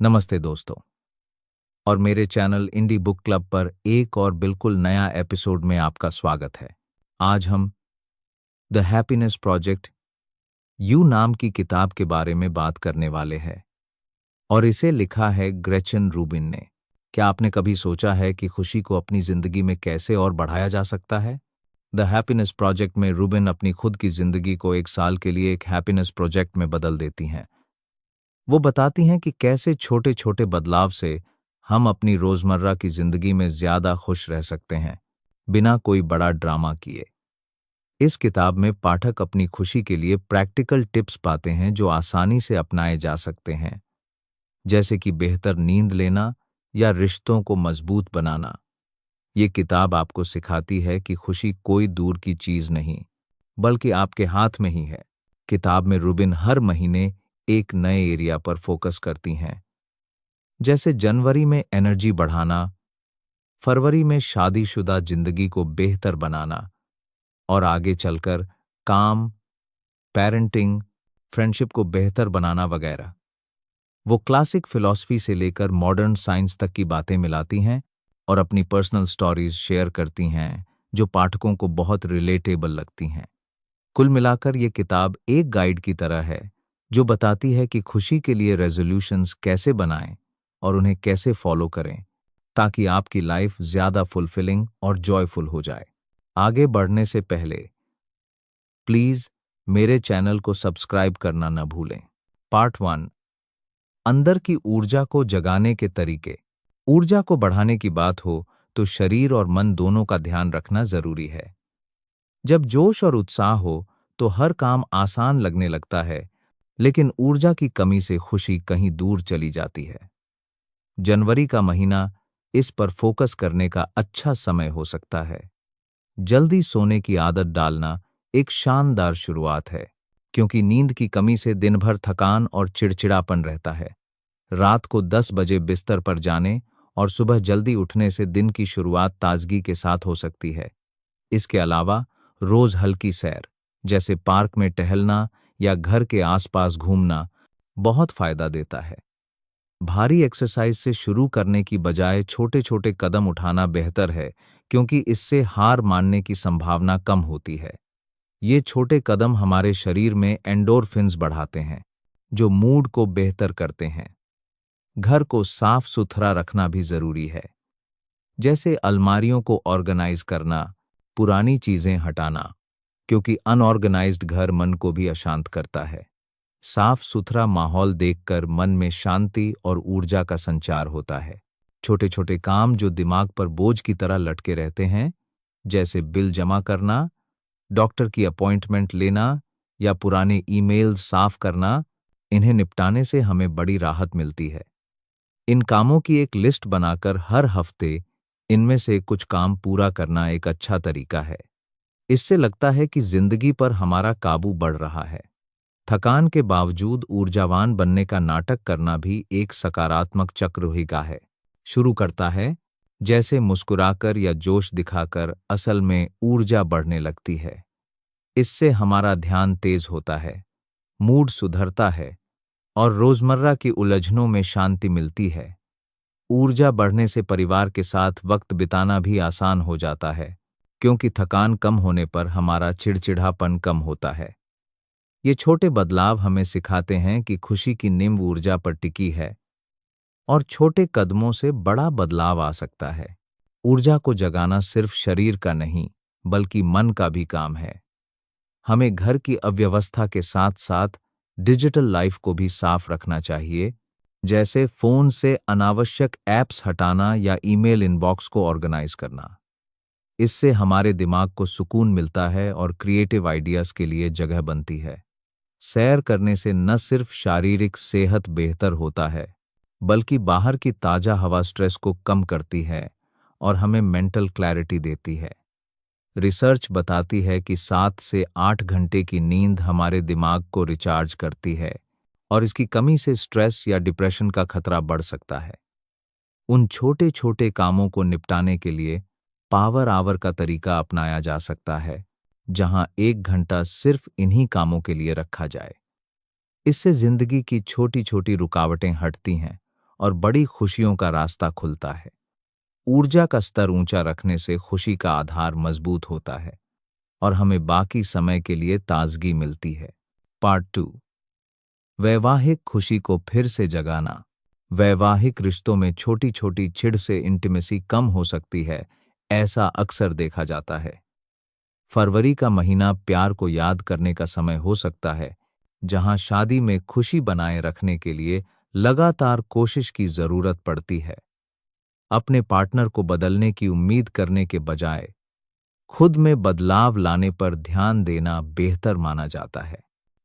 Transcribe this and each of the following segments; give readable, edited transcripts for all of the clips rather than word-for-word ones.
नमस्ते दोस्तों, और मेरे चैनल इंडी बुक क्लब पर एक और बिल्कुल नया एपिसोड में आपका स्वागत है। आज हम द हैप्पीनेस प्रोजेक्ट यू नाम की किताब के बारे में बात करने वाले हैं, और इसे लिखा है ग्रेचन रूबिन ने। क्या आपने कभी सोचा है कि खुशी को अपनी जिंदगी में कैसे और बढ़ाया जा सकता है? द हैप्पीनेस प्रोजेक्ट में रूबिन अपनी खुद की जिंदगी को एक साल के लिए एक हैप्पीनेस प्रोजेक्ट में बदल देती हैं। वो बताती हैं कि कैसे छोटे छोटे बदलाव से हम अपनी रोजमर्रा की जिंदगी में ज्यादा खुश रह सकते हैं, बिना कोई बड़ा ड्रामा किए। इस किताब में पाठक अपनी खुशी के लिए प्रैक्टिकल टिप्स पाते हैं जो आसानी से अपनाए जा सकते हैं, जैसे कि बेहतर नींद लेना या रिश्तों को मजबूत बनाना। ये किताब आपको सिखाती है कि खुशी कोई दूर की चीज नहीं, बल्कि आपके हाथ में ही है। किताब में रूबिन हर महीने एक नए एरिया पर फोकस करती हैं, जैसे जनवरी में एनर्जी बढ़ाना, फरवरी में शादीशुदा जिंदगी को बेहतर बनाना, और आगे चलकर काम, पेरेंटिंग, फ्रेंडशिप को बेहतर बनाना वगैरह। वो क्लासिक फिलॉसफी से लेकर मॉडर्न साइंस तक की बातें मिलाती हैं और अपनी पर्सनल स्टोरीज शेयर करती हैं जो पाठकों को बहुत रिलेटेबल लगती हैं। कुल मिलाकर ये किताब एक गाइड की तरह है जो बताती है कि खुशी के लिए रेजोल्यूशंस कैसे बनाएं और उन्हें कैसे फॉलो करें, ताकि आपकी लाइफ ज्यादा फुलफिलिंग और जॉयफुल हो जाए। आगे बढ़ने से पहले प्लीज मेरे चैनल को सब्सक्राइब करना न भूलें। पार्ट 1, अंदर की ऊर्जा को जगाने के तरीके। ऊर्जा को बढ़ाने की बात हो तो शरीर और मन दोनों का ध्यान रखना जरूरी है। जब जोश और उत्साह हो तो हर काम आसान लगने लगता है, लेकिन ऊर्जा की कमी से खुशी कहीं दूर चली जाती है। जनवरी का महीना इस पर फोकस करने का अच्छा समय हो सकता है। जल्दी सोने की आदत डालना एक शानदार शुरुआत है, क्योंकि नींद की कमी से दिन भर थकान और चिड़चिड़ापन रहता है। रात को 10 बजे बिस्तर पर जाने और सुबह जल्दी उठने से दिन की शुरुआत ताजगी के साथ हो सकती है। इसके अलावा रोज हल्की सैर, जैसे पार्क में टहलना या घर के आसपास घूमना, बहुत फायदा देता है। भारी एक्सरसाइज से शुरू करने की बजाय छोटे छोटे कदम उठाना बेहतर है, क्योंकि इससे हार मानने की संभावना कम होती है। ये छोटे कदम हमारे शरीर में एंडोर्फिन्स बढ़ाते हैं, जो मूड को बेहतर करते हैं। घर को साफ सुथरा रखना भी जरूरी है, जैसे अलमारियों को ऑर्गेनाइज करना, पुरानी चीजें हटाना, क्योंकि अनऑर्गेनाइज्ड घर मन को भी अशांत करता है। साफ सुथरा माहौल देखकर मन में शांति और ऊर्जा का संचार होता है। छोटे छोटे काम जो दिमाग पर बोझ की तरह लटके रहते हैं, जैसे बिल जमा करना, डॉक्टर की अपॉइंटमेंट लेना या पुराने ईमेल साफ करना, इन्हें निपटाने से हमें बड़ी राहत मिलती है। इन कामों की एक लिस्ट बनाकर हर हफ्ते इनमें से कुछ काम पूरा करना एक अच्छा तरीका है। इससे लगता है कि जिंदगी पर हमारा काबू बढ़ रहा है। थकान के बावजूद ऊर्जावान बनने का नाटक करना भी एक सकारात्मक चक्रव्यूह है। शुरू करता है जैसे मुस्कुराकर या जोश दिखाकर, असल में ऊर्जा बढ़ने लगती है। इससे हमारा ध्यान तेज होता है, मूड सुधरता है और रोजमर्रा की उलझनों में शांति मिलती है। ऊर्जा बढ़ने से परिवार के साथ वक्त बिताना भी आसान हो जाता है, क्योंकि थकान कम होने पर हमारा चिड़चिड़ापन कम होता है। ये छोटे बदलाव हमें सिखाते हैं कि खुशी की नींव ऊर्जा पर टिकी है और छोटे कदमों से बड़ा बदलाव आ सकता है। ऊर्जा को जगाना सिर्फ शरीर का नहीं, बल्कि मन का भी काम है। हमें घर की अव्यवस्था के साथ साथ डिजिटल लाइफ को भी साफ रखना चाहिए, जैसे फोन से अनावश्यक ऐप्स हटाना या ईमेल इनबॉक्स को ऑर्गेनाइज करना। इससे हमारे दिमाग को सुकून मिलता है और क्रिएटिव आइडियाज के लिए जगह बनती है। सैर करने से न सिर्फ शारीरिक सेहत बेहतर होता है, बल्कि बाहर की ताजा हवा स्ट्रेस को कम करती है और हमें मेंटल क्लैरिटी देती है। रिसर्च बताती है कि 7 से 8 घंटे की नींद हमारे दिमाग को रिचार्ज करती है, और इसकी कमी से स्ट्रेस या डिप्रेशन का खतरा बढ़ सकता है। उन छोटे छोटे कामों को निपटाने के लिए पावर आवर का तरीका अपनाया जा सकता है, जहां 1 घंटा सिर्फ इन्हीं कामों के लिए रखा जाए। इससे जिंदगी की छोटी छोटी रुकावटें हटती हैं और बड़ी खुशियों का रास्ता खुलता है। ऊर्जा का स्तर ऊंचा रखने से खुशी का आधार मजबूत होता है और हमें बाकी समय के लिए ताजगी मिलती है। पार्ट 2, वैवाहिक खुशी को फिर से जगाना। वैवाहिक रिश्तों में छोटी छोटी चिढ़ से इंटीमेसी कम हो सकती है, ऐसा अक्सर देखा जाता है। फरवरी का महीना प्यार को याद करने का समय हो सकता है, जहां शादी में खुशी बनाए रखने के लिए लगातार कोशिश की जरूरत पड़ती है। अपने पार्टनर को बदलने की उम्मीद करने के बजाय खुद में बदलाव लाने पर ध्यान देना बेहतर माना जाता है,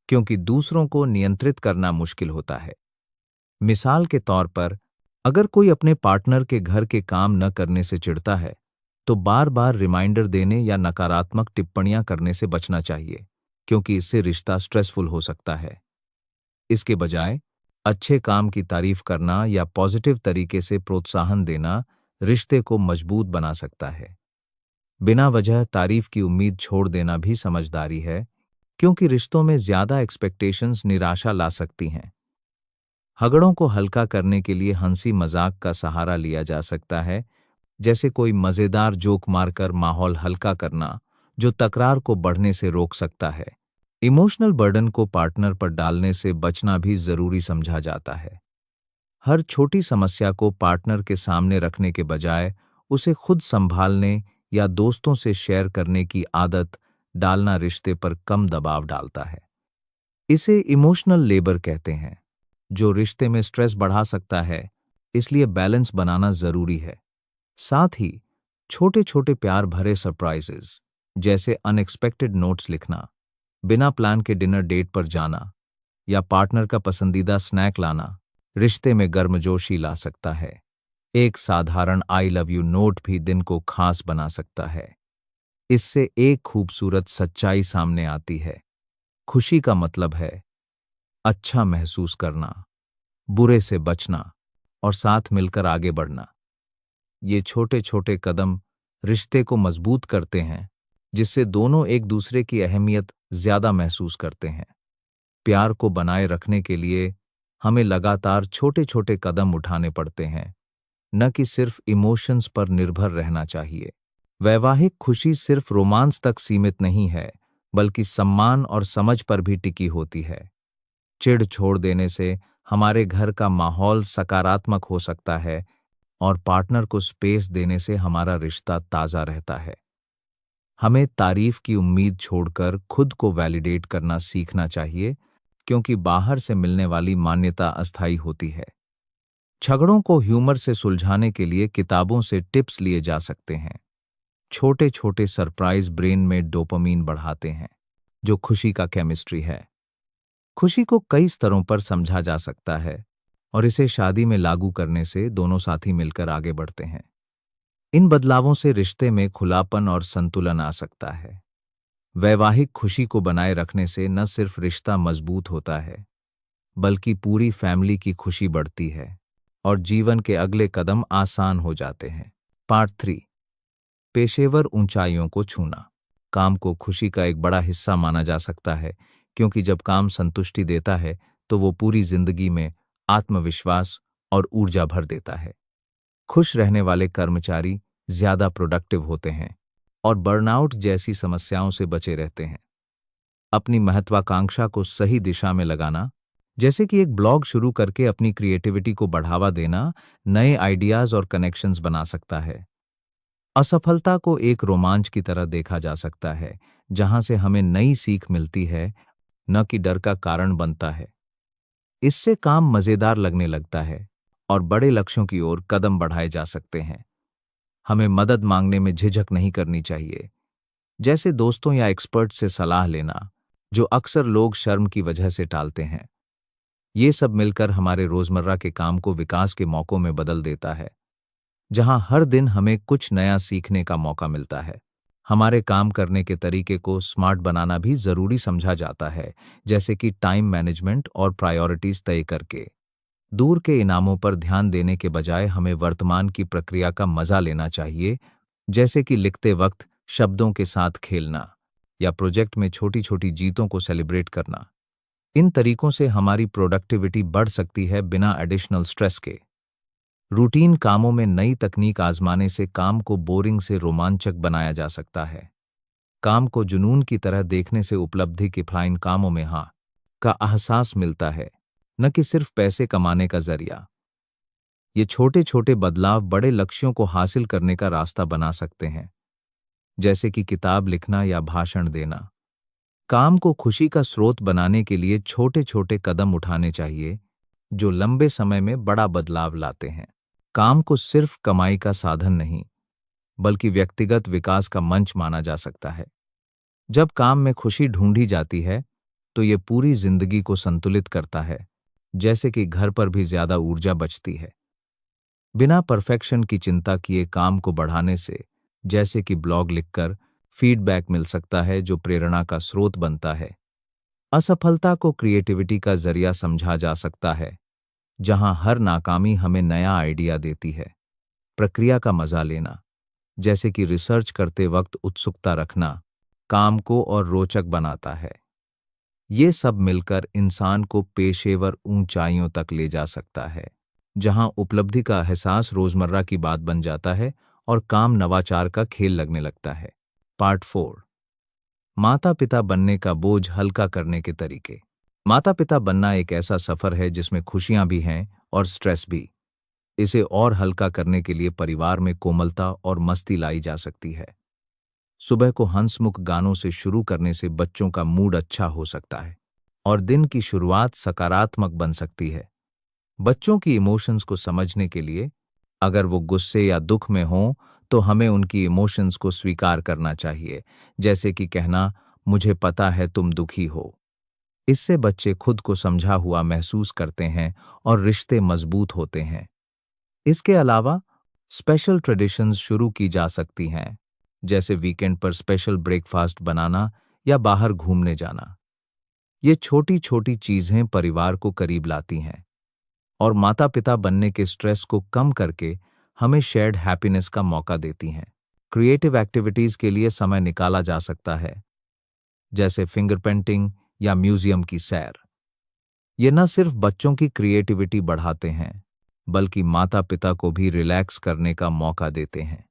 क्योंकि दूसरों को नियंत्रित करना मुश्किल होता है। मिसाल के तौर पर, अगर कोई अपने पार्टनर के घर के काम न करने से चिढ़ता है, तो बार बार रिमाइंडर देने या नकारात्मक टिप्पणियां करने से बचना चाहिए, क्योंकि इससे रिश्ता स्ट्रेसफुल हो सकता है। इसके बजाय अच्छे काम की तारीफ करना या पॉजिटिव तरीके से प्रोत्साहन देना रिश्ते को मजबूत बना सकता है। बिना वजह तारीफ की उम्मीद छोड़ देना भी समझदारी है, क्योंकि रिश्तों में ज्यादा एक्सपेक्टेशंस निराशा ला सकती हैं। झगड़ों को हल्का करने के लिए हंसी मजाक का सहारा लिया जा सकता है, जैसे कोई मजेदार जोक मारकर माहौल हल्का करना, जो तकरार को बढ़ने से रोक सकता है। इमोशनल बर्डन को पार्टनर पर डालने से बचना भी जरूरी समझा जाता है। हर छोटी समस्या को पार्टनर के सामने रखने के बजाय उसे खुद संभालने या दोस्तों से शेयर करने की आदत डालना रिश्ते पर कम दबाव डालता है। इसे इमोशनल लेबर कहते हैं, जो रिश्ते में स्ट्रेस बढ़ा सकता है, इसलिए बैलेंस बनाना जरूरी है। साथ ही छोटे छोटे प्यार भरे सरप्राइजेस, जैसे अनएक्सपेक्टेड नोट्स लिखना, बिना प्लान के डिनर डेट पर जाना या पार्टनर का पसंदीदा स्नैक लाना, रिश्ते में गर्मजोशी ला सकता है। एक साधारण आई लव यू नोट भी दिन को खास बना सकता है। इससे एक खूबसूरत सच्चाई सामने आती है। खुशी का मतलब है अच्छा महसूस करना, बुरे से बचना और साथ मिलकर आगे बढ़ना। ये छोटे छोटे कदम रिश्ते को मजबूत करते हैं, जिससे दोनों एक दूसरे की अहमियत ज्यादा महसूस करते हैं। प्यार को बनाए रखने के लिए हमें लगातार छोटे छोटे कदम उठाने पड़ते हैं, न कि सिर्फ इमोशंस पर निर्भर रहना चाहिए। वैवाहिक खुशी सिर्फ रोमांस तक सीमित नहीं है, बल्कि सम्मान और समझ पर भी टिकी होती है। चिढ़ छोड़ देने से हमारे घर का माहौल सकारात्मक हो सकता है और पार्टनर को स्पेस देने से हमारा रिश्ता ताज़ा रहता है। हमें तारीफ की उम्मीद छोड़कर खुद को वैलिडेट करना सीखना चाहिए, क्योंकि बाहर से मिलने वाली मान्यता अस्थायी होती है। झगड़ों को ह्यूमर से सुलझाने के लिए किताबों से टिप्स लिए जा सकते हैं। छोटे छोटे सरप्राइज ब्रेन में डोपामीन बढ़ाते हैं, जो खुशी का केमिस्ट्री है। खुशी को कई स्तरों पर समझा जा सकता है और इसे शादी में लागू करने से दोनों साथी मिलकर आगे बढ़ते हैं। इन बदलावों से रिश्ते में खुलापन और संतुलन आ सकता है। वैवाहिक खुशी को बनाए रखने से न सिर्फ रिश्ता मजबूत होता है, बल्कि पूरी फैमिली की खुशी बढ़ती है और जीवन के अगले कदम आसान हो जाते हैं। पार्ट 3, पेशेवर ऊंचाइयों को छूना। काम को खुशी का एक बड़ा हिस्सा माना जा सकता है, क्योंकि जब काम संतुष्टि देता है तो वो पूरी जिंदगी में आत्मविश्वास और ऊर्जा भर देता है। खुश रहने वाले कर्मचारी ज्यादा प्रोडक्टिव होते हैं और बर्नआउट जैसी समस्याओं से बचे रहते हैं। अपनी महत्वाकांक्षा को सही दिशा में लगाना, जैसे कि एक ब्लॉग शुरू करके अपनी क्रिएटिविटी को बढ़ावा देना, नए आइडियाज और कनेक्शंस बना सकता है। असफलता को एक रोमांच की तरह देखा जा सकता है, जहां से हमें नई सीख मिलती है, न कि डर का कारण बनता है। इससे काम मजेदार लगने लगता है और बड़े लक्ष्यों की ओर कदम बढ़ाए जा सकते हैं। हमें मदद मांगने में झिझक नहीं करनी चाहिए, जैसे दोस्तों या एक्सपर्ट से सलाह लेना, जो अक्सर लोग शर्म की वजह से टालते हैं। ये सब मिलकर हमारे रोजमर्रा के काम को विकास के मौकों में बदल देता है, जहां हर दिन हमें कुछ नया सीखने का मौका मिलता है। हमारे काम करने के तरीके को स्मार्ट बनाना भी जरूरी समझा जाता है, जैसे कि टाइम मैनेजमेंट और प्रायोरिटीज तय करके। दूर के इनामों पर ध्यान देने के बजाय हमें वर्तमान की प्रक्रिया का मजा लेना चाहिए, जैसे कि लिखते वक्त शब्दों के साथ खेलना या प्रोजेक्ट में छोटी छोटी जीतों को सेलिब्रेट करना। इन तरीकों से हमारी प्रोडक्टिविटी बढ़ सकती है बिना एडिशनल स्ट्रेस के। रूटीन कामों में नई तकनीक आजमाने से काम को बोरिंग से रोमांचक बनाया जा सकता है। काम को जुनून की तरह देखने से उपलब्धि के फ्लाइन कामों में हाँ का एहसास मिलता है, न कि सिर्फ पैसे कमाने का जरिया। ये छोटे छोटे बदलाव बड़े लक्ष्यों को हासिल करने का रास्ता बना सकते हैं, जैसे कि किताब लिखना या भाषण देना। काम को खुशी का स्रोत बनाने के लिए छोटे छोटे कदम उठाने चाहिए, जो लंबे समय में बड़ा बदलाव लाते हैं। काम को सिर्फ कमाई का साधन नहीं, बल्कि व्यक्तिगत विकास का मंच माना जा सकता है। जब काम में खुशी ढूंढी जाती है, तो ये पूरी जिंदगी को संतुलित करता है, जैसे कि घर पर भी ज्यादा ऊर्जा बचती है। बिना परफेक्शन की चिंता किए काम को बढ़ाने से, जैसे कि ब्लॉग लिखकर, फीडबैक मिल सकता है जो प्रेरणा का स्रोत बनता है। असफलता को क्रिएटिविटी का जरिया समझा जा सकता है, जहां हर नाकामी हमें नया आइडिया देती है। प्रक्रिया का मजा लेना, जैसे कि रिसर्च करते वक्त उत्सुकता रखना, काम को और रोचक बनाता है। ये सब मिलकर इंसान को पेशेवर ऊंचाइयों तक ले जा सकता है, जहां उपलब्धि का एहसास रोजमर्रा की बात बन जाता है और काम नवाचार का खेल लगने लगता है। पार्ट 4, माता पिता बनने का बोझ हल्का करने के तरीके। माता पिता बनना एक ऐसा सफर है जिसमें खुशियां भी हैं और स्ट्रेस भी। इसे और हल्का करने के लिए परिवार में कोमलता और मस्ती लाई जा सकती है। सुबह को हंसमुख गानों से शुरू करने से बच्चों का मूड अच्छा हो सकता है और दिन की शुरुआत सकारात्मक बन सकती है। बच्चों की इमोशंस को समझने के लिए, अगर वो गुस्से या दुख में हों, तो हमें उनकी इमोशंस को स्वीकार करना चाहिए, जैसे कि कहना, मुझे पता है तुम दुखी हो। इससे बच्चे खुद को समझा हुआ महसूस करते हैं और रिश्ते मजबूत होते हैं। इसके अलावा स्पेशल ट्रेडिशंस शुरू की जा सकती हैं, जैसे वीकेंड पर स्पेशल ब्रेकफास्ट बनाना या बाहर घूमने जाना। ये छोटी छोटी चीजें परिवार को करीब लाती हैं और माता पिता बनने के स्ट्रेस को कम करके हमें शेयर्ड हैप्पीनेस का मौका देती हैं। क्रिएटिव एक्टिविटीज के लिए समय निकाला जा सकता है, जैसे फिंगर पेंटिंग या म्यूजियम की सैर। ये न सिर्फ बच्चों की क्रिएटिविटी बढ़ाते हैं, बल्कि माता पिता को भी रिलैक्स करने का मौका देते हैं।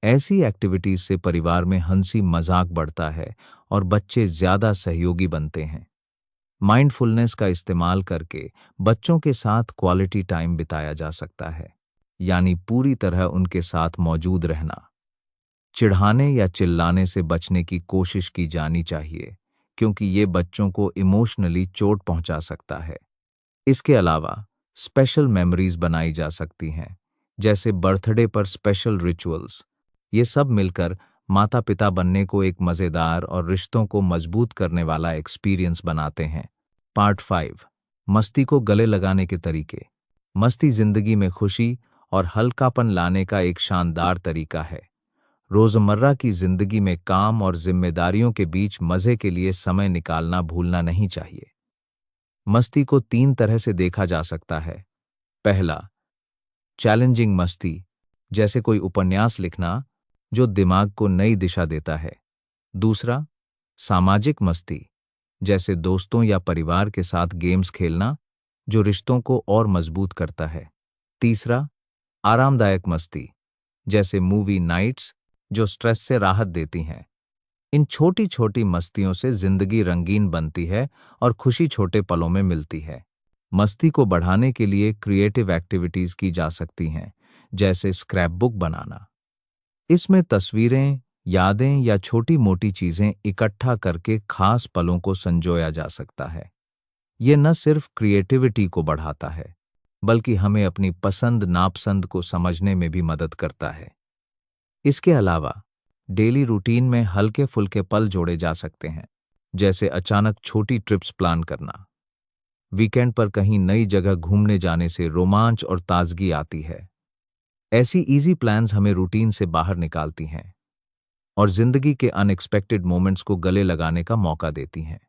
ऐसी एक्टिविटीज से परिवार में हंसी मजाक बढ़ता है और बच्चे ज्यादा सहयोगी बनते हैं। माइंडफुलनेस का इस्तेमाल करके बच्चों के साथ क्वालिटी टाइम बिताया जा सकता है, यानी पूरी तरह उनके साथ मौजूद रहना। चिढ़ाने या चिल्लाने से बचने की कोशिश की जानी चाहिए, क्योंकि ये बच्चों को इमोशनली चोट पहुंचा सकता है। इसके अलावा स्पेशल मेमोरीज बनाई जा सकती हैं, जैसे बर्थडे पर स्पेशल रिचुअल्स। ये सब मिलकर माता पिता बनने को एक मजेदार और रिश्तों को मजबूत करने वाला एक्सपीरियंस बनाते हैं। पार्ट 5, मस्ती को गले लगाने के तरीके। मस्ती जिंदगी में खुशी और हल्कापन लाने का एक शानदार तरीका है। रोजमर्रा की जिंदगी में काम और जिम्मेदारियों के बीच मजे के लिए समय निकालना भूलना नहीं चाहिए। मस्ती को 3 तरह से देखा जा सकता है। पहला, चैलेंजिंग मस्ती, जैसे कोई उपन्यास लिखना, जो दिमाग को नई दिशा देता है। दूसरा, सामाजिक मस्ती, जैसे दोस्तों या परिवार के साथ गेम्स खेलना, जो रिश्तों को और मजबूत करता है। तीसरा, आरामदायक मस्ती, जैसे मूवी नाइट्स, जो स्ट्रेस से राहत देती हैं। इन छोटी छोटी मस्तियों से जिंदगी रंगीन बनती है और खुशी छोटे पलों में मिलती है। मस्ती को बढ़ाने के लिए क्रिएटिव एक्टिविटीज की जा सकती हैं, जैसे स्क्रैप बुक बनाना। इसमें तस्वीरें, यादें या छोटी मोटी चीजें इकट्ठा करके खास पलों को संजोया जा सकता है। ये न सिर्फ क्रिएटिविटी को बढ़ाता है, बल्कि हमें अपनी पसंद नापसंद को समझने में भी मदद करता है। इसके अलावा डेली रूटीन में हल्के फुल्के पल जोड़े जा सकते हैं, जैसे अचानक छोटी ट्रिप्स प्लान करना। वीकेंड पर कहीं नई जगह घूमने जाने से रोमांच और ताजगी आती है। ऐसी इजी प्लान्स हमें रूटीन से बाहर निकालती हैं और जिंदगी के अनएक्सपेक्टेड मोमेंट्स को गले लगाने का मौका देती हैं।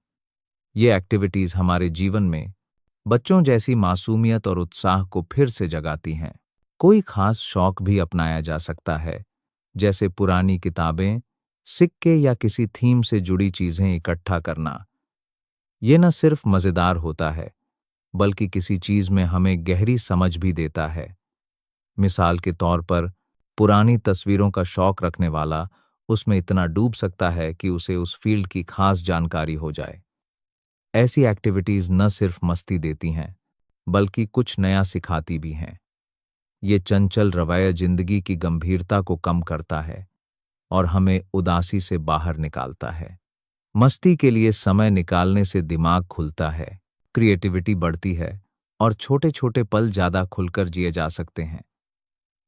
ये एक्टिविटीज हमारे जीवन में बच्चों जैसी मासूमियत और उत्साह को फिर से जगाती हैं। कोई खास शौक भी अपनाया जा सकता है, जैसे पुरानी किताबें, सिक्के या किसी थीम से जुड़ी चीजें इकट्ठा करना। ये न सिर्फ मजेदार होता है, बल्कि किसी चीज में हमें गहरी समझ भी देता है। मिसाल के तौर पर, पुरानी तस्वीरों का शौक रखने वाला उसमें इतना डूब सकता है कि उसे उस फील्ड की खास जानकारी हो जाए। ऐसी एक्टिविटीज न सिर्फ मस्ती देती हैं, बल्कि कुछ नया सिखाती भी हैं। ये चंचल रवैया जिंदगी की गंभीरता को कम करता है और हमें उदासी से बाहर निकालता है। मस्ती के लिए समय निकालने से दिमाग खुलता है, क्रिएटिविटी बढ़ती है और छोटे छोटे पल ज्यादा खुलकर जिए जा सकते हैं।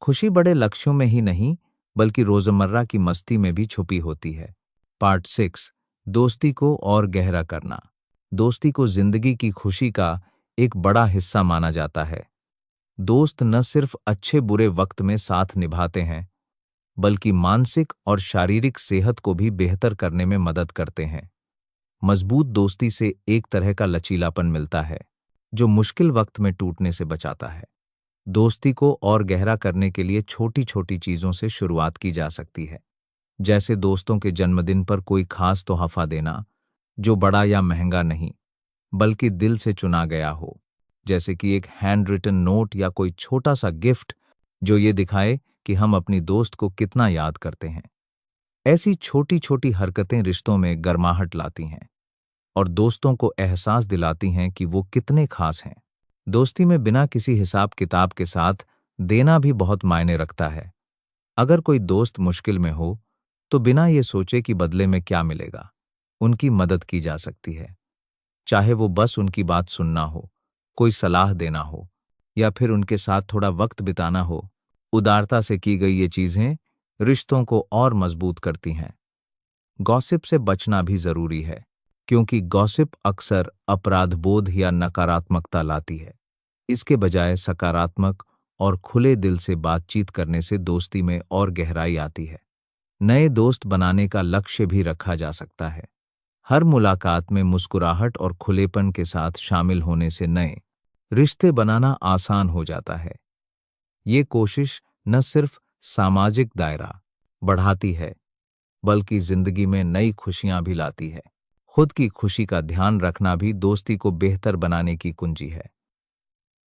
खुशी बड़े लक्ष्यों में ही नहीं, बल्कि रोजमर्रा की मस्ती में भी छुपी होती है। पार्ट 6, दोस्ती को और गहरा करना। दोस्ती को जिंदगी की खुशी का एक बड़ा हिस्सा माना जाता है। दोस्त न सिर्फ अच्छे बुरे वक्त में साथ निभाते हैं, बल्कि मानसिक और शारीरिक सेहत को भी बेहतर करने में मदद करते हैं। मजबूत दोस्ती से एक तरह का लचीलापन मिलता है, जो मुश्किल वक्त में टूटने से बचाता है। दोस्ती को और गहरा करने के लिए छोटी छोटी चीजों से शुरुआत की जा सकती है, जैसे दोस्तों के जन्मदिन पर कोई खास तोहफा देना, जो बड़ा या महंगा नहीं, बल्कि दिल से चुना गया हो, जैसे कि एक हैंड रिटन नोट या कोई छोटा सा गिफ्ट जो ये दिखाए कि हम अपनी दोस्त को कितना याद करते हैं। ऐसी छोटी छोटी हरकतें रिश्तों में गर्माहट लाती हैं और दोस्तों को एहसास दिलाती हैं कि वो कितने खास हैं। दोस्ती में बिना किसी हिसाब किताब के साथ देना भी बहुत मायने रखता है। अगर कोई दोस्त मुश्किल में हो, तो बिना ये सोचे कि बदले में क्या मिलेगा, उनकी मदद की जा सकती है। चाहे वो बस उनकी बात सुनना हो, कोई सलाह देना हो, या फिर उनके साथ थोड़ा वक्त बिताना हो। उदारता से की गई ये चीजें रिश्तों को और मजबूत करती हैं। गॉसिप से बचना भी जरूरी है, क्योंकि गॉसिप अक्सर अपराधबोध या नकारात्मकता लाती है। इसके बजाय सकारात्मक और खुले दिल से बातचीत करने से दोस्ती में और गहराई आती है। नए दोस्त बनाने का लक्ष्य भी रखा जा सकता है। हर मुलाकात में मुस्कुराहट और खुलेपन के साथ शामिल होने से नए रिश्ते बनाना आसान हो जाता है। ये कोशिश न सिर्फ सामाजिक दायरा बढ़ाती है, बल्कि जिंदगी में नई खुशियां भी लाती है। खुद की खुशी का ध्यान रखना भी दोस्ती को बेहतर बनाने की कुंजी है।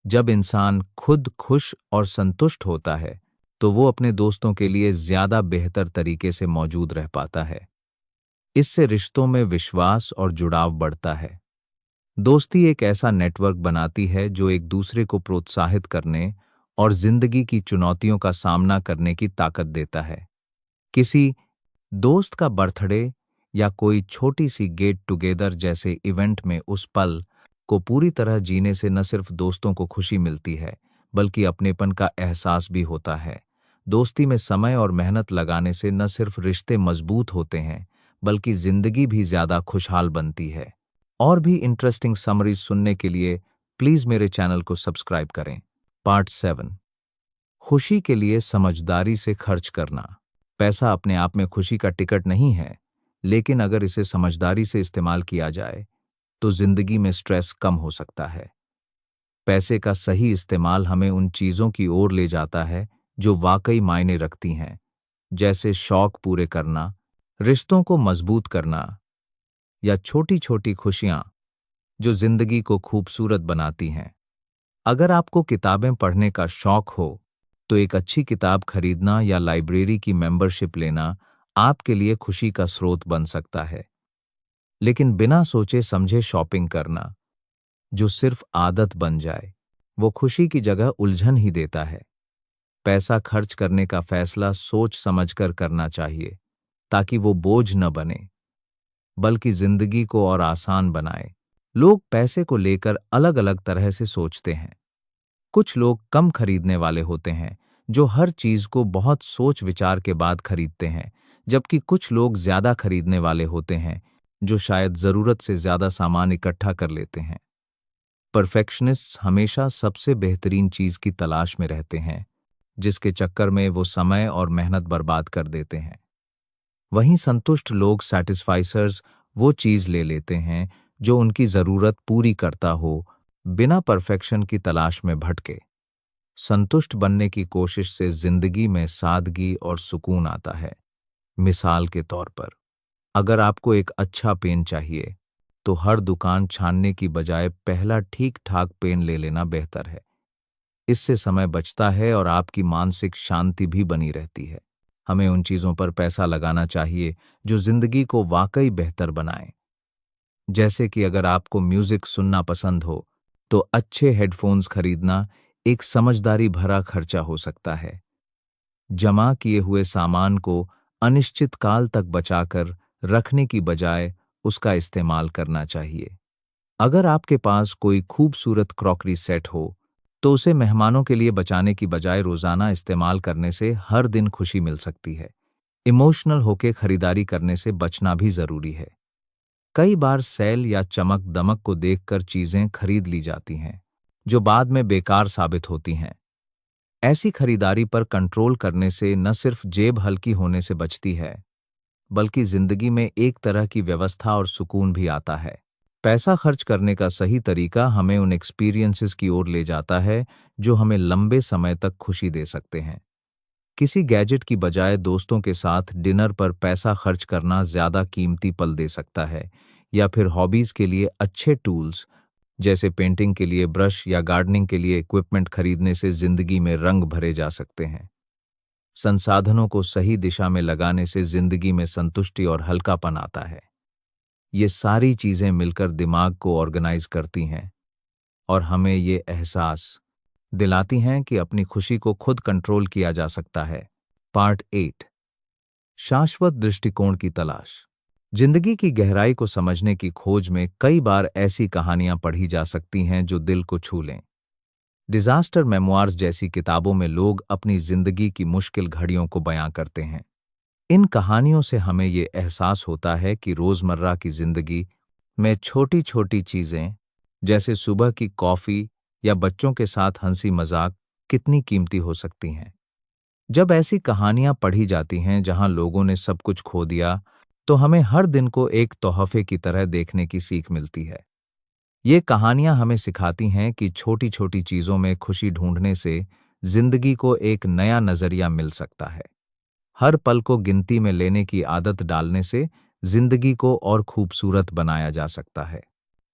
जब इंसान खुद खुश और संतुष्ट होता है, तो वो अपने दोस्तों के लिए ज्यादा बेहतर तरीके से मौजूद रह पाता है। इससे रिश्तों में विश्वास और जुड़ाव बढ़ता है। दोस्ती एक ऐसा नेटवर्क बनाती है जो एक दूसरे को प्रोत्साहित करने और जिंदगी की चुनौतियों का सामना करने की ताकत देता है। किसी दोस्त का बर्थडे या कोई छोटी सी गेट टुगेदर जैसे इवेंट में उस पल को पूरी तरह जीने से न सिर्फ दोस्तों को खुशी मिलती है, बल्कि अपनेपन का एहसास भी होता है। दोस्ती में समय और मेहनत लगाने से न सिर्फ रिश्ते मजबूत होते हैं, बल्कि जिंदगी भी ज्यादा खुशहाल बनती है। और भी इंटरेस्टिंग समरीज सुनने के लिए प्लीज मेरे चैनल को सब्सक्राइब करें। पार्ट 7, खुशी के लिए समझदारी से खर्च करना। पैसा अपने आप में खुशी का टिकट नहीं है, लेकिन अगर इसे समझदारी से इस्तेमाल किया जाए, तो जिंदगी में स्ट्रेस कम हो सकता है। पैसे का सही इस्तेमाल हमें उन चीजों की ओर ले जाता है जो वाकई मायने रखती हैं, जैसे शौक पूरे करना, रिश्तों को मजबूत करना, या छोटी छोटी खुशियां जो जिंदगी को खूबसूरत बनाती हैं। अगर आपको किताबें पढ़ने का शौक हो, तो एक अच्छी किताब खरीदना या लाइब्रेरी की मेंबरशिप लेना आपके लिए खुशी का स्रोत बन सकता है। लेकिन बिना सोचे समझे शॉपिंग करना, जो सिर्फ आदत बन जाए, वो खुशी की जगह उलझन ही देता है। पैसा खर्च करने का फैसला सोच समझकर करना चाहिए, ताकि वो बोझ न बने, बल्कि जिंदगी को और आसान बनाए। लोग पैसे को लेकर अलग अलग तरह से सोचते हैं। कुछ लोग कम खरीदने वाले होते हैं, जो हर चीज को बहुत सोच विचार के बाद खरीदते हैं, जबकि कुछ लोग ज्यादा खरीदने वाले होते हैं, जो शायद जरूरत से ज्यादा सामान इकट्ठा कर लेते हैं। परफेक्शनिस्ट्स हमेशा सबसे बेहतरीन चीज की तलाश में रहते हैं, जिसके चक्कर में वो समय और मेहनत बर्बाद कर देते हैं। वहीं संतुष्ट लोग सैटिस्फाइसर्स वो चीज ले लेते हैं जो उनकी जरूरत पूरी करता हो, बिना परफेक्शन की तलाश में भटके। संतुष्ट बनने की कोशिश से जिंदगी में सादगी और सुकून आता है। मिसाल के तौर पर, अगर आपको एक अच्छा पेन चाहिए, तो हर दुकान छानने की बजाय पहला ठीक ठाक पेन ले लेना बेहतर है। इससे समय बचता है और आपकी मानसिक शांति भी बनी रहती है। हमें उन चीज़ों पर पैसा लगाना चाहिए जो ज़िंदगी को वाकई बेहतर बनाएं। जैसे कि अगर आपको म्यूज़िक सुनना पसंद हो, तो अच्छे हेडफोन्स खरीदना एक समझदारी भरा खर्चा हो सकता है। जमा किए हुए सामान को अनिश्चित काल तक बचाकर रखने की बजाय उसका इस्तेमाल करना चाहिए। अगर आपके पास कोई खूबसूरत क्रॉकरी सेट हो, तो उसे मेहमानों के लिए बचाने की बजाय रोजाना इस्तेमाल करने से हर दिन खुशी मिल सकती है। इमोशनल होके खरीदारी करने से बचना भी जरूरी है। कई बार सेल या चमक दमक को देखकर चीजें खरीद ली जाती हैं, जो बाद में बेकार साबित होती हैं। ऐसी खरीदारी पर कंट्रोल करने से न सिर्फ जेब हल्की होने से बचती है, बल्कि जिंदगी में एक तरह की व्यवस्था और सुकून भी आता है। पैसा खर्च करने का सही तरीका हमें उन एक्सपीरियंसेस की ओर ले जाता है जो हमें लंबे समय तक खुशी दे सकते हैं। किसी गैजेट की बजाय दोस्तों के साथ डिनर पर पैसा खर्च करना ज्यादा कीमती पल दे सकता है, या फिर हॉबीज के लिए अच्छे टूल्स जैसे पेंटिंग के लिए ब्रश या गार्डनिंग के लिए इक्विपमेंट खरीदने से जिंदगी में रंग भरे जा सकते हैं। संसाधनों को सही दिशा में लगाने से जिंदगी में संतुष्टि और हल्कापन आता है। ये सारी चीजें मिलकर दिमाग को ऑर्गेनाइज करती हैं और हमें ये एहसास दिलाती हैं कि अपनी खुशी को खुद कंट्रोल किया जा सकता है। पार्ट 8, शाश्वत दृष्टिकोण की तलाश। जिंदगी की गहराई को समझने की खोज में कई बार ऐसी कहानियां पढ़ी जा सकती हैं जो दिल को छू लें। डिजास्टर मेमोइर्स जैसी किताबों में लोग अपनी जिंदगी की मुश्किल घड़ियों को बयां करते हैं। इन कहानियों से हमें ये एहसास होता है कि रोजमर्रा की जिंदगी में छोटी छोटी चीजें, जैसे सुबह की कॉफी या बच्चों के साथ हंसी मजाक, कितनी कीमती हो सकती हैं। जब ऐसी कहानियां पढ़ी जाती हैं जहां लोगों ने सब कुछ खो दिया, तो हमें हर दिन को एक तोहफे की तरह देखने की सीख मिलती है। ये कहानियां हमें सिखाती हैं कि छोटी छोटी चीजों में खुशी ढूंढने से जिंदगी को एक नया नजरिया मिल सकता है। हर पल को गिनती में लेने की आदत डालने से जिंदगी को और खूबसूरत बनाया जा सकता है।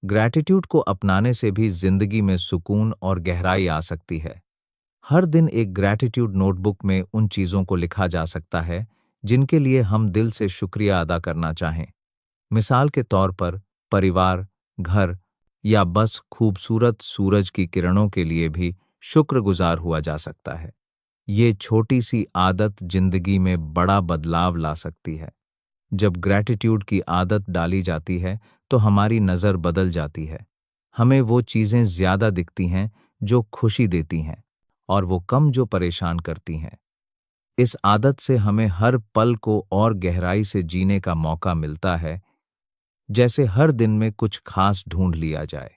ग्रैटिट्यूड को अपनाने से भी जिंदगी में सुकून और गहराई आ सकती है। हर दिन एक ग्रैटिट्यूड नोटबुक में उन चीजों को लिखा जा सकता है जिनके लिए हम दिल से शुक्रिया अदा करना चाहें। मिसाल के तौर पर परिवार, घर या बस खूबसूरत सूरज की किरणों के लिए भी शुक्रगुजार हुआ जा सकता है। ये छोटी सी आदत जिंदगी में बड़ा बदलाव ला सकती है। जब ग्रैटिट्यूड की आदत डाली जाती है तो हमारी नज़र बदल जाती है। हमें वो चीज़ें ज़्यादा दिखती हैं जो खुशी देती हैं, और वो कम जो परेशान करती हैं। इस आदत से हमें हर पल को और गहराई से जीने का मौका मिलता है, जैसे हर दिन में कुछ खास ढूंढ लिया जाए।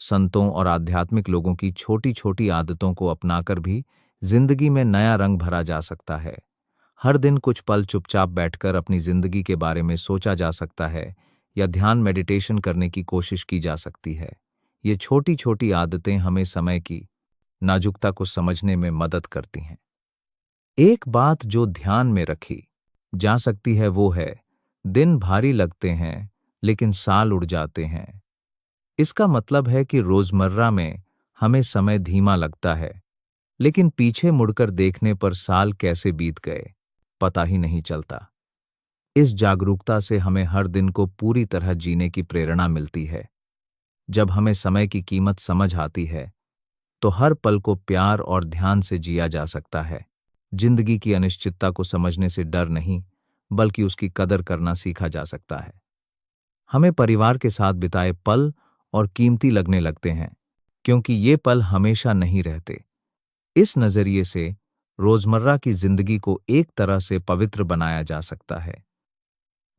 संतों और आध्यात्मिक लोगों की छोटी छोटी आदतों को अपनाकर भी जिंदगी में नया रंग भरा जा सकता है। हर दिन कुछ पल चुपचाप बैठकर अपनी जिंदगी के बारे में सोचा जा सकता है, या ध्यान मेडिटेशन करने की कोशिश की जा सकती है। ये छोटी छोटी आदतें हमें समय की नाजुकता को समझने में मदद करती हैं। एक बात जो ध्यान में रखी जा सकती है वो है, दिन भारी लगते हैं लेकिन साल उड़ जाते हैं। इसका मतलब है कि रोजमर्रा में हमें समय धीमा लगता है, लेकिन पीछे मुड़कर देखने पर साल कैसे बीत गए पता ही नहीं चलता। इस जागरूकता से हमें हर दिन को पूरी तरह जीने की प्रेरणा मिलती है। जब हमें समय की कीमत समझ आती है, तो हर पल को प्यार और ध्यान से जिया जा सकता है। जिंदगी की अनिश्चितता को समझने से डर नहीं, बल्कि उसकी कदर करना सीखा जा सकता है। हमें परिवार के साथ बिताए पल और कीमती लगने लगते हैं, क्योंकि ये पल हमेशा नहीं रहते। इस नजरिए से रोजमर्रा की जिंदगी को एक तरह से पवित्र बनाया जा सकता है।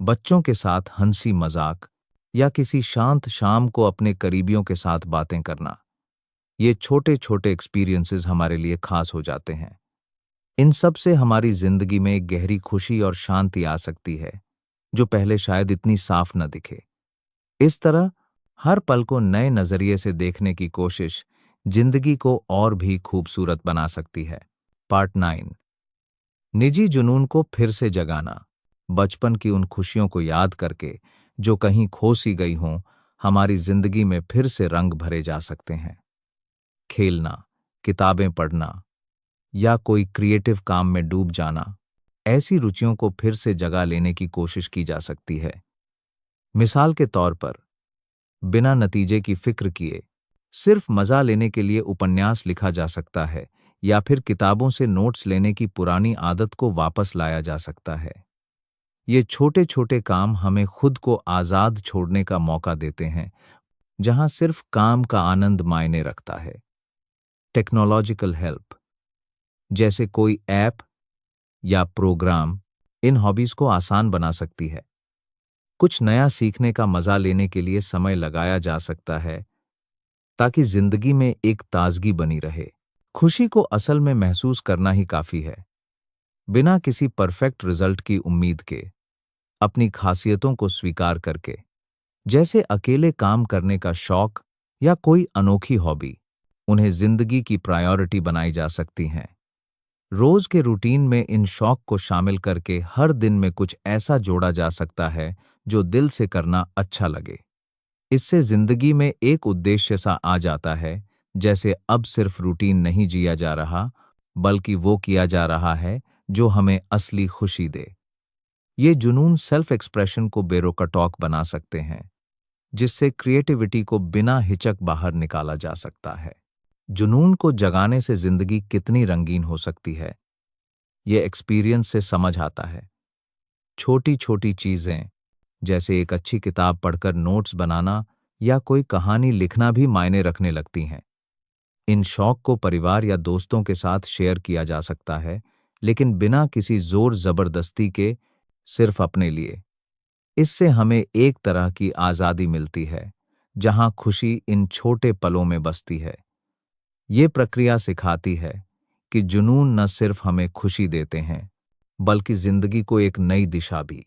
बच्चों के साथ हंसी मजाक या किसी शांत शाम को अपने करीबियों के साथ बातें करना, ये छोटे छोटे एक्सपीरियंसेस हमारे लिए खास हो जाते हैं। इन सब से हमारी जिंदगी में एक गहरी खुशी और शांति आ सकती है, जो पहले शायद इतनी साफ न दिखे। इस तरह हर पल को नए नजरिए से देखने की कोशिश जिंदगी को और भी खूबसूरत बना सकती है। पार्ट 9, निजी जुनून को फिर से जगाना। बचपन की उन खुशियों को याद करके जो कहीं खो सी गई हों, हमारी जिंदगी में फिर से रंग भरे जा सकते हैं। खेलना, किताबें पढ़ना या कोई क्रिएटिव काम में डूब जाना, ऐसी रुचियों को फिर से जगा लेने की कोशिश की जा सकती है। मिसाल के तौर पर, बिना नतीजे की फिक्र किए सिर्फ मजा लेने के लिए उपन्यास लिखा जा सकता है, या फिर किताबों से नोट्स लेने की पुरानी आदत को वापस लाया जा सकता है। ये छोटे छोटे काम हमें खुद को आज़ाद छोड़ने का मौका देते हैं, जहां सिर्फ काम का आनंद मायने रखता है। टेक्नोलॉजिकल हेल्प, जैसे कोई ऐप या प्रोग्राम, इन हॉबीज को आसान बना सकती है। कुछ नया सीखने का मजा लेने के लिए समय लगाया जा सकता है, ताकि जिंदगी में एक ताजगी बनी रहे। खुशी को असल में महसूस करना ही काफी है, बिना किसी परफेक्ट रिजल्ट की उम्मीद के। अपनी खासियतों को स्वीकार करके, जैसे अकेले काम करने का शौक या कोई अनोखी हॉबी, उन्हें जिंदगी की प्रायोरिटी बनाई जा सकती हैं। रोज के रूटीन में इन शौक को शामिल करके हर दिन में कुछ ऐसा जोड़ा जा सकता है जो दिल से करना अच्छा लगे। इससे जिंदगी में एक उद्देश्य सा आ जाता है, जैसे अब सिर्फ रूटीन नहीं जिया जा रहा, बल्कि वो किया जा रहा है जो हमें असली खुशी दे। ये जुनून सेल्फ एक्सप्रेशन को बेरोकटॉक बना सकते हैं, जिससे क्रिएटिविटी को बिना हिचक बाहर निकाला जा सकता है। जुनून को जगाने से जिंदगी कितनी रंगीन हो सकती है, ये एक्सपीरियंस से समझ आता है। छोटी छोटी चीजें, जैसे एक अच्छी किताब पढ़कर नोट्स बनाना या कोई कहानी लिखना, भी मायने रखने लगती हैं। इन शौक को परिवार या दोस्तों के साथ शेयर किया जा सकता है, लेकिन बिना किसी जोर जबरदस्ती के, सिर्फ अपने लिए। इससे हमें एक तरह की आज़ादी मिलती है, जहां खुशी इन छोटे पलों में बसती है। ये प्रक्रिया सिखाती है कि जुनून न सिर्फ हमें खुशी देते हैं, बल्कि जिंदगी को एक नई दिशा भी।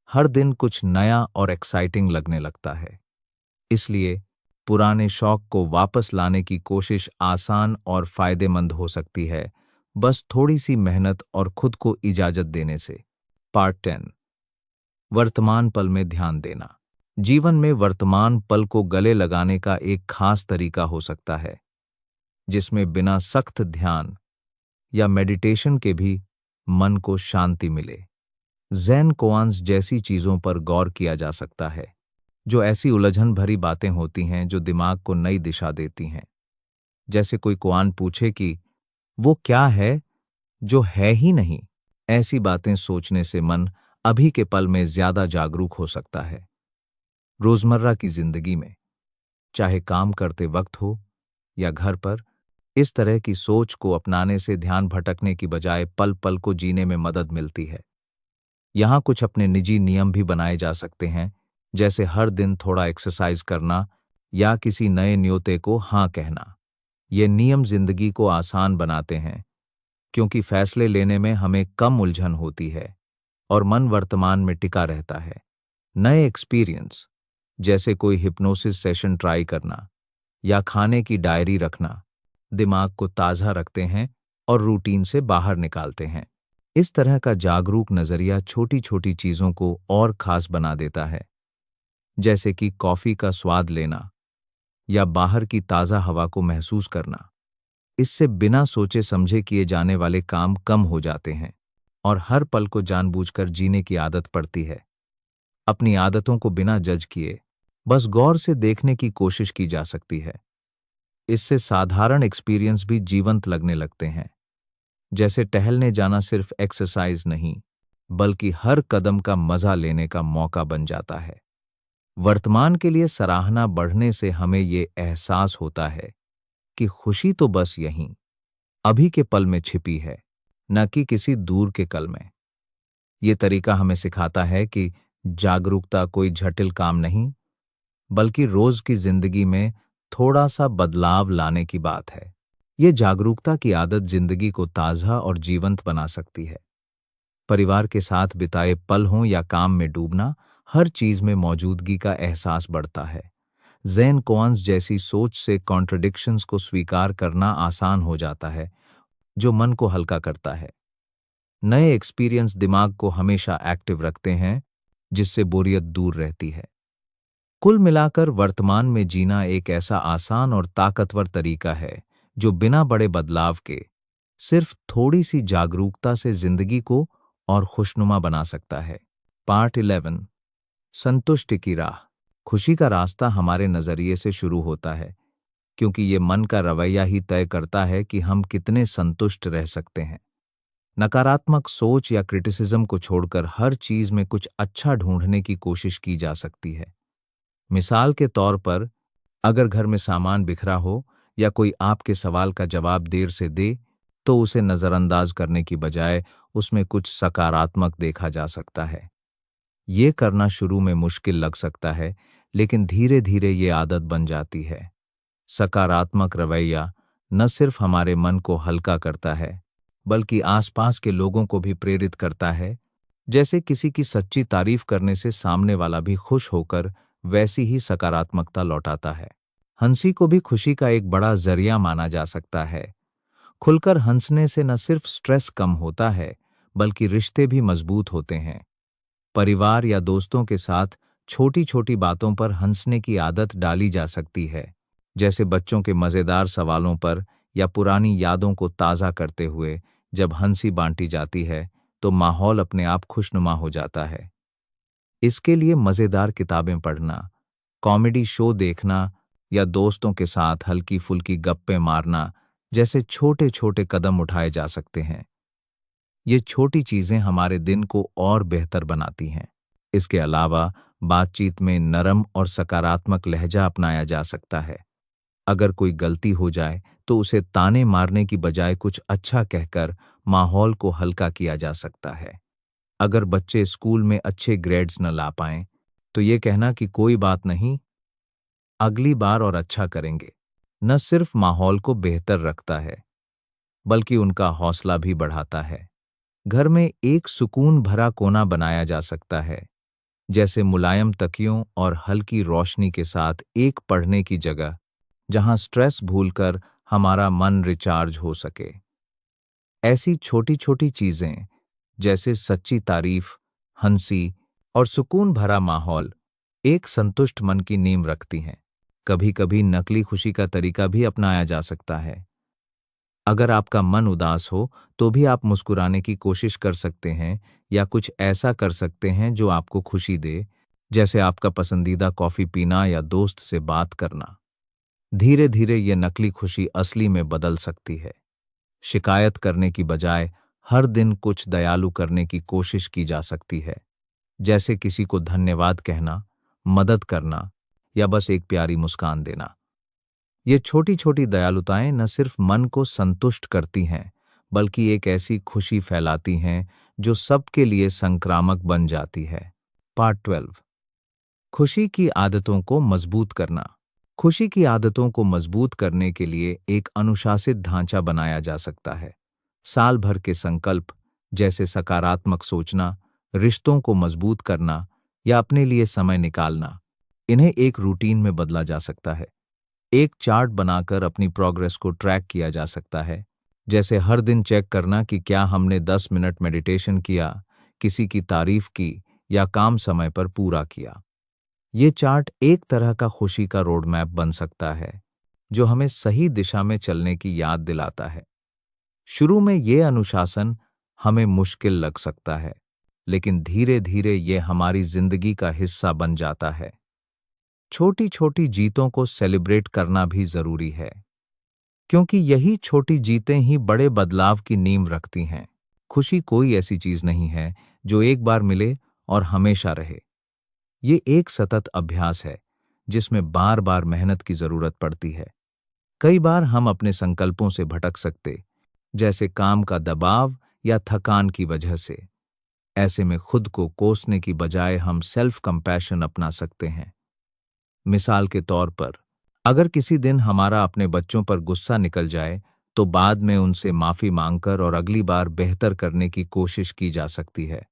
हर दिन कुछ नया और एक्साइटिंग लगने लगता है। इसलिए पुराने शौक को वापस लाने की कोशिश आसान और फायदेमंद हो सकती है, बस थोड़ी सी मेहनत और खुद को इजाजत देने से। पार्ट 10, वर्तमान पल में ध्यान देना। जीवन में वर्तमान पल को गले लगाने का एक खास तरीका हो सकता है, जिसमें बिना सख्त ध्यान या मेडिटेशन के भी मन को शांति मिले। ज़ेन कोआंस जैसी चीजों पर गौर किया जा सकता है, जो ऐसी उलझन भरी बातें होती हैं जो दिमाग को नई दिशा देती हैं। जैसे कोई कोआन पूछे कि वो क्या है जो है ही नहीं। ऐसी बातें सोचने से मन अभी के पल में ज्यादा जागरूक हो सकता है। रोजमर्रा की जिंदगी में, चाहे काम करते वक्त हो या घर पर, इस तरह की सोच को अपनाने से ध्यान भटकने की बजाय पल पल को जीने में मदद मिलती है। यहाँ कुछ अपने निजी नियम भी बनाए जा सकते हैं, जैसे हर दिन थोड़ा एक्सरसाइज करना या किसी नए न्योते को हाँ कहना। ये नियम जिंदगी को आसान बनाते हैं, क्योंकि फैसले लेने में हमें कम उलझन होती है और मन वर्तमान में टिका रहता है। नए एक्सपीरियंस, जैसे कोई हिप्नोसिस सेशन ट्राई करना या खाने की डायरी रखना, दिमाग को ताज़ा रखते हैं और रूटीन से बाहर निकालते हैं। इस तरह का जागरूक नजरिया छोटी छोटी चीजों को और खास बना देता है, जैसे कि कॉफी का स्वाद लेना या बाहर की ताज़ा हवा को महसूस करना। इससे बिना सोचे समझे किए जाने वाले काम कम हो जाते हैं और हर पल को जानबूझकर जीने की आदत पड़ती है। अपनी आदतों को बिना जज किए बस गौर से देखने की कोशिश की जा सकती है। इससे साधारण एक्सपीरियंस भी जीवंत लगने लगते हैं, जैसे टहलने जाना सिर्फ एक्सरसाइज नहीं, बल्कि हर कदम का मजा लेने का मौका बन जाता है। वर्तमान के लिए सराहना बढ़ने से हमें ये एहसास होता है कि खुशी तो बस यहीं, अभी के पल में छिपी है, न कि किसी दूर के कल में। ये तरीका हमें सिखाता है कि जागरूकता कोई जटिल काम नहीं, बल्कि रोज की जिंदगी में थोड़ा सा बदलाव लाने की बात है। ये जागरूकता की आदत जिंदगी को ताज़ा और जीवंत बना सकती है। परिवार के साथ बिताए पल हों या काम में डूबना, हर चीज में मौजूदगी का एहसास बढ़ता है। ज़ेन कोआंस जैसी सोच से कॉन्ट्रडिक्शंस को स्वीकार करना आसान हो जाता है, जो मन को हल्का करता है। नए एक्सपीरियंस दिमाग को हमेशा एक्टिव रखते हैं, जिससे बोरियत दूर रहती है। कुल मिलाकर वर्तमान में जीना एक ऐसा आसान और ताकतवर तरीका है जो बिना बड़े बदलाव के सिर्फ थोड़ी सी जागरूकता से जिंदगी को और खुशनुमा बना सकता है। पार्ट 11, संतुष्टि की राह। खुशी का रास्ता हमारे नजरिए से शुरू होता है, क्योंकि ये मन का रवैया ही तय करता है कि हम कितने संतुष्ट रह सकते हैं। नकारात्मक सोच या क्रिटिसिज्म को छोड़कर हर चीज में कुछ अच्छा ढूंढने की कोशिश की जा सकती है। मिसाल के तौर पर, अगर घर में सामान बिखरा हो या कोई आपके सवाल का जवाब देर से दे, तो उसे नजरअंदाज करने की बजाय उसमें कुछ सकारात्मक देखा जा सकता है। ये करना शुरू में मुश्किल लग सकता है, लेकिन धीरे धीरे ये आदत बन जाती है। सकारात्मक रवैया न सिर्फ हमारे मन को हल्का करता है, बल्कि आसपास के लोगों को भी प्रेरित करता है। जैसे किसी की सच्ची तारीफ करने से सामने वाला भी खुश होकर वैसी ही सकारात्मकता लौटाता है। हंसी को भी खुशी का एक बड़ा जरिया माना जा सकता है। खुलकर हंसने से न सिर्फ स्ट्रेस कम होता है, बल्कि रिश्ते भी मजबूत होते हैं। परिवार या दोस्तों के साथ छोटी छोटी बातों पर हंसने की आदत डाली जा सकती है, जैसे बच्चों के मजेदार सवालों पर या पुरानी यादों को ताज़ा करते हुए। जब हंसी बांटी जाती है, तो माहौल अपने आप खुशनुमा हो जाता है। इसके लिए मजेदार किताबें पढ़ना, कॉमेडी शो देखना या दोस्तों के साथ हल्की फुल्की गप्पे मारना जैसे छोटे छोटे कदम उठाए जा सकते हैं। ये छोटी चीजें हमारे दिन को और बेहतर बनाती हैं। इसके अलावा बातचीत में नरम और सकारात्मक लहजा अपनाया जा सकता है। अगर कोई गलती हो जाए तो उसे ताने मारने की बजाय कुछ अच्छा कहकर माहौल को हल्का किया जा सकता है। अगर बच्चे स्कूल में अच्छे ग्रेड्स न ला पाएं, तो ये कहना कि कोई बात नहीं, अगली बार और अच्छा करेंगे, न सिर्फ माहौल को बेहतर रखता है, बल्कि उनका हौसला भी बढ़ाता है। घर में एक सुकून भरा कोना बनाया जा सकता है, जैसे मुलायम तकियों और हल्की रोशनी के साथ एक पढ़ने की जगह, जहां स्ट्रेस भूलकर हमारा मन रिचार्ज हो सके। ऐसी छोटी छोटी चीजें जैसे सच्ची तारीफ, हंसी और सुकून भरा माहौल एक संतुष्ट मन की नींव रखती हैं। कभी कभी नकली खुशी का तरीका भी अपनाया जा सकता है। अगर आपका मन उदास हो, तो भी आप मुस्कुराने की कोशिश कर सकते हैं या कुछ ऐसा कर सकते हैं जो आपको खुशी दे, जैसे आपका पसंदीदा कॉफी पीना या दोस्त से बात करना। धीरे धीरे ये नकली खुशी असली में बदल सकती है। शिकायत करने की बजाय हर दिन कुछ दयालु करने की कोशिश की जा सकती है, जैसे किसी को धन्यवाद कहना, मदद करना या बस एक प्यारी मुस्कान देना। ये छोटी छोटी दयालुताएं न सिर्फ मन को संतुष्ट करती हैं, बल्कि एक ऐसी खुशी फैलाती हैं जो सबके लिए संक्रामक बन जाती है। पार्ट 12, खुशी की आदतों को मजबूत करना। खुशी की आदतों को मजबूत करने के लिए एक अनुशासित ढांचा बनाया जा सकता है। साल भर के संकल्प, जैसे सकारात्मक सोचना, रिश्तों को मजबूत करना या अपने लिए समय निकालना, इन्हें एक रूटीन में बदला जा सकता है। एक चार्ट बनाकर अपनी प्रोग्रेस को ट्रैक किया जा सकता है, जैसे हर दिन चेक करना कि क्या हमने 10 मिनट मेडिटेशन किया, किसी की तारीफ की या काम समय पर पूरा किया। ये चार्ट एक तरह का खुशी का रोड मैप बन सकता है, जो हमें सही दिशा में चलने की याद दिलाता है। शुरू में ये अनुशासन हमें मुश्किल लग सकता है, लेकिन धीरे धीरे ये हमारी जिंदगी का हिस्सा बन जाता है। छोटी छोटी जीतों को सेलिब्रेट करना भी जरूरी है, क्योंकि यही छोटी जीतें ही बड़े बदलाव की नींव रखती हैं। खुशी कोई ऐसी चीज नहीं है जो एक बार मिले और हमेशा रहे। ये एक सतत अभ्यास है, जिसमें बार बार मेहनत की जरूरत पड़ती है। कई बार हम अपने संकल्पों से भटक सकते, जैसे काम का दबाव या थकान की वजह से। ऐसे में खुद को कोसने की बजाय हम सेल्फ कंपैशन अपना सकते हैं। मिसाल के तौर पर, अगर किसी दिन हमारा अपने बच्चों पर गुस्सा निकल जाए, तो बाद में उनसे माफी मांगकर और अगली बार बेहतर करने की कोशिश की जा सकती है।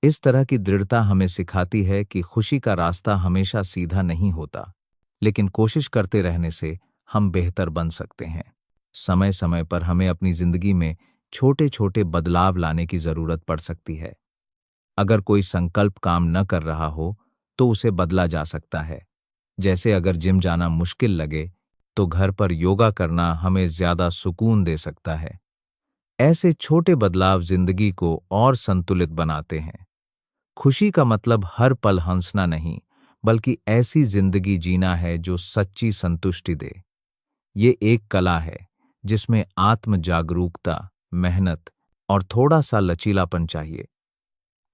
इस तरह की दृढ़ता हमें सिखाती है कि खुशी का रास्ता हमेशा सीधा नहीं होता, लेकिन कोशिश करते रहने से हम बेहतर बन सकते हैं। समय समय पर हमें अपनी जिंदगी में छोटे छोटे बदलाव लाने की जरूरत पड़ सकती है। अगर कोई संकल्प काम न कर रहा हो, तो उसे बदला जा सकता है। जैसे अगर जिम जाना मुश्किल लगे तो घर पर योगा करना हमें ज्यादा सुकून दे सकता है। ऐसे छोटे बदलाव जिंदगी को और संतुलित बनाते हैं। खुशी का मतलब हर पल हंसना नहीं, बल्कि ऐसी जिंदगी जीना है जो सच्ची संतुष्टि दे। ये एक कला है जिसमें आत्म जागरूकता, मेहनत और थोड़ा सा लचीलापन चाहिए।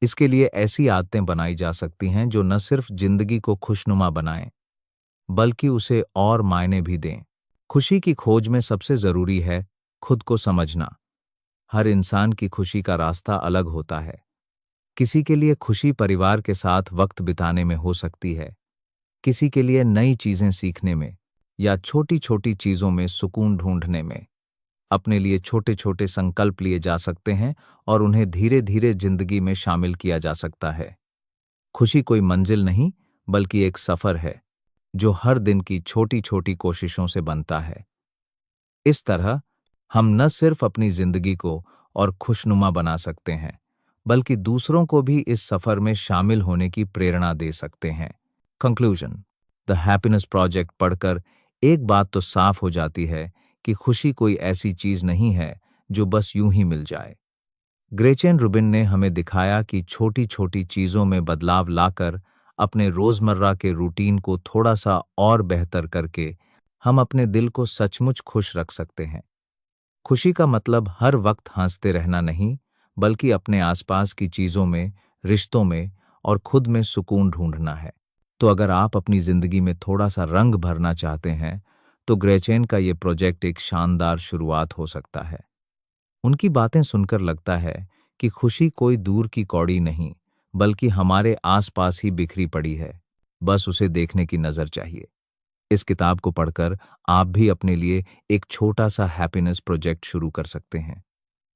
इसके लिए ऐसी आदतें बनाई जा सकती हैं जो न सिर्फ जिंदगी को खुशनुमा बनाएं, बल्कि उसे और मायने भी दें। खुशी की खोज में सबसे जरूरी है खुद को समझना। हर इंसान की खुशी का रास्ता अलग होता है। किसी के लिए खुशी परिवार के साथ वक्त बिताने में हो सकती है, किसी के लिए नई चीजें सीखने में या छोटी छोटी चीजों में सुकून ढूंढने में। अपने लिए छोटे छोटे संकल्प लिए जा सकते हैं और उन्हें धीरे धीरे जिंदगी में शामिल किया जा सकता है। खुशी कोई मंजिल नहीं, बल्कि एक सफर है जो हर दिन की छोटी छोटी कोशिशों से बनता है। इस तरह हम न सिर्फ अपनी जिंदगी को और खुशनुमा बना सकते हैं, बल्कि दूसरों को भी इस सफर में शामिल होने की प्रेरणा दे सकते हैं। कंक्लूजन। द हैप्पीनेस प्रोजेक्ट पढ़कर एक बात तो साफ हो जाती है कि खुशी कोई ऐसी चीज नहीं है जो बस यूं ही मिल जाए। ग्रेचेन रुबिन ने हमें दिखाया कि छोटी छोटी चीजों में बदलाव लाकर अपने रोजमर्रा के रूटीन को थोड़ा सा और बेहतर करके हम अपने दिल को सचमुच खुश रख सकते हैं। खुशी का मतलब हर वक्त हंसते रहना नहीं, बल्कि अपने आसपास की चीजों में, रिश्तों में और खुद में सुकून ढूंढना है। तो अगर आप अपनी जिंदगी में थोड़ा सा रंग भरना चाहते हैं, तो ग्रेचेन का ये प्रोजेक्ट एक शानदार शुरुआत हो सकता है। उनकी बातें सुनकर लगता है कि खुशी कोई दूर की कौड़ी नहीं, बल्कि हमारे आसपास ही बिखरी पड़ी है। बस उसे देखने की नजर चाहिए। इस किताब को पढ़कर आप भी अपने लिए एक छोटा सा हैप्पीनेस प्रोजेक्ट शुरू कर सकते हैं।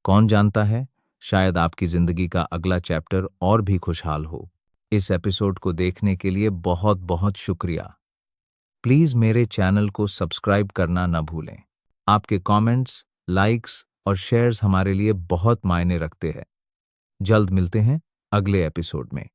कौन जानता है, शायद आपकी जिंदगी का अगला चैप्टर और भी खुशहाल हो। इस एपिसोड को देखने के लिए बहुत बहुत शुक्रिया। प्लीज मेरे चैनल को सब्सक्राइब करना न भूलें। आपके कमेंट्स, लाइक्स और शेयर्स हमारे लिए बहुत मायने रखते हैं। जल्द मिलते हैं अगले एपिसोड में।